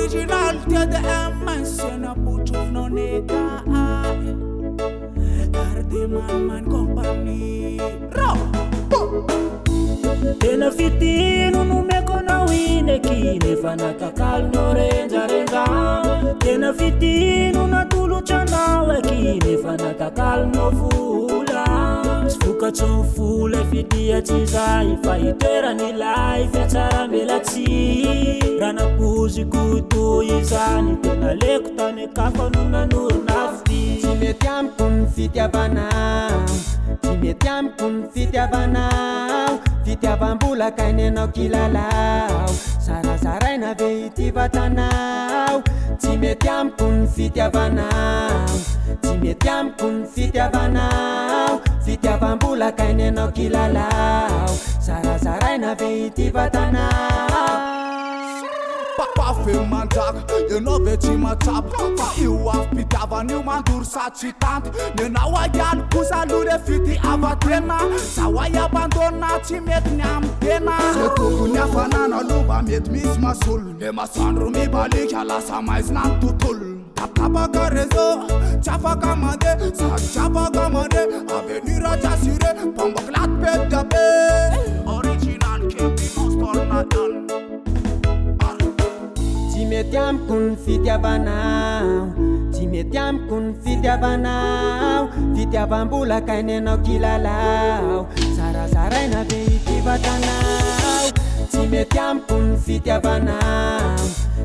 Original TDMS na puchufno nega Arde man company Tena fitino no mekona wine kine fanakakal no renja Tena fitino na tulu chanawe kine fanakakal no fula Sfuka chonfula fitia chizai faitera ni life chara melachi Rana puzi kutu izani tena lekutane kafa nuna nur nafti Timetiam kun fitiavanao Timetiam kun fitiavanao Fitiavambula kainenao kilalao Sarasaraina veiti vatanao Timetiam kun fitiavanao Timetiam kun fitiavanao Fitiavambula kainenao kilalao Sarasaraina veiti vatanao Pafe mandrag, eu não veti matap Fa eu afpitava new mandur sacitant Nenau aial pusa lure fiti avatena Sawa ia abandona ci met neam tena Se tuku nia fanana luba met mis masul Ne masandru mi balik ala sa mais nan tutul Tapa carezo, chafa kamade, sa chafa kamade Avenira jasire, pomboklat pe dabe Original kepi nostor na dan Timetiam kun fitiavanao Timetiam kun fitiavanao Fitiavambula kainenao kilalao Sarasaraina veiti vatanao Timetiam kun fitiavanao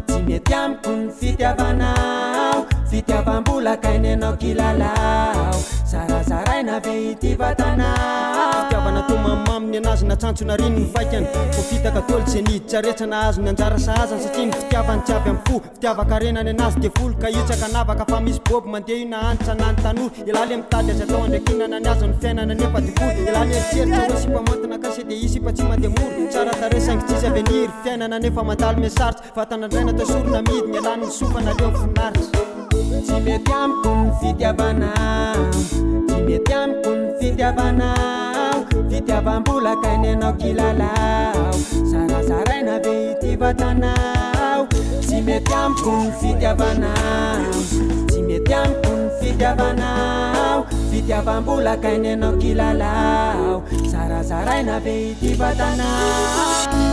Timetiam kun fitiavanao Fitiavambula kainenao kilalao Sarasaraina veiti vatanao Fitiavana to mamamny anazy na tsantso na riny mifaikany Ko fitaka tolo tsy niditra rehetra na azo ny anjara sahazany Satria ny fitiavany tsy avy amin'ny fo Fitiavakarenany anazy dia folo ka itsaka navaka Fa misy boby mandeha io na antitra na ny tanora Ilaly mitady azy atao andrakinana ny azo ny fiainana nefa dia folo Ilaly eritreritra hoe sipamontana kase dia isipa tsy mandeha moro Tsara tare saingy tsisy avenir Fiainana nefa mandalo mesaritra Fatanandraina tasorina midiny Ilan'ny sofana leo finaritra Timetiam kun fitiavanao Timetiam kun fitiavanao Fitiavambula kainenao kilalao Sarasaraina veiti vatanao Timetiam kun fitiavanao Timetiam kun fitiavanao Fitiavambula kainenao kilalao Sarasaraina veiti vatanao